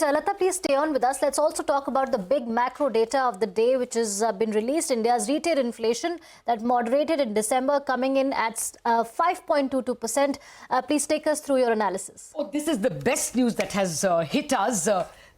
Latha, please stay on with us. Let's also talk about the big macro data of the day, which has been released. India's retail inflation that moderated in December, coming in at 5.22%. Please take us through your analysis. Oh, this is the best news that has hit us.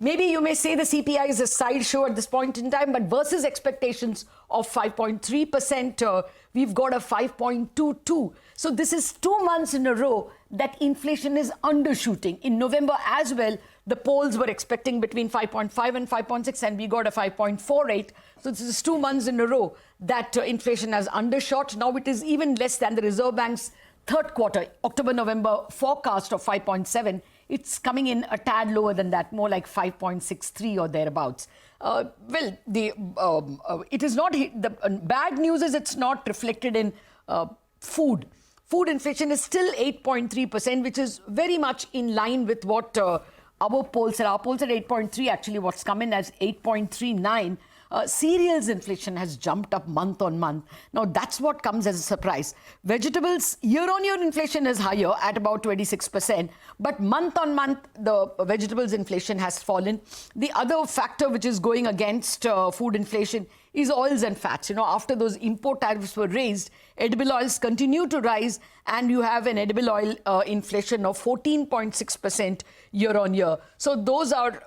Maybe you may say the CPI is a sideshow at this point in time, but versus expectations of 5.3%, we've got a 5.22. So this is 2 months in a row that inflation is undershooting. In November as well, the polls were expecting between 5.5 and 5.6, and we got a 5.48. So this is 2 months in a row that inflation has undershot. Now it is even less than the Reserve Bank's third quarter, October-November forecast of 5.7. It's coming in a tad lower than that, more like 5.63 or thereabouts. It is not the bad news is it's not reflected in food. Food inflation is still 8.3%, which is very much in line with what our polls are. Our polls are 8.3. Actually, what's come in as 8.39. Cereals inflation has jumped up month on month. Now, that's what comes as a surprise. Vegetables, year-on-year inflation is higher at about 26%. But month on month, the vegetables inflation has fallen. The other factor which is going against food inflation is oils and fats. You know, after those import tariffs were raised, edible oils continue to rise, and you have an edible oil inflation of 14.6% year on year. So those are,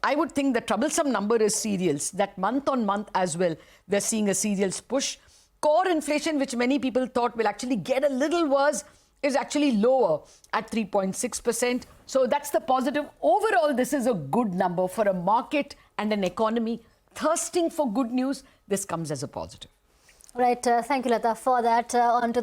I would think the troublesome number is cereals, that month on month as well, we're seeing a cereals push. Core inflation, which many people thought will actually get a little worse, is actually lower at 3.6%. So that's the positive. Overall, this is a good number for a market and an economy thirsting for good news. This comes as a positive. Right. Thank you, Latha, for that. On to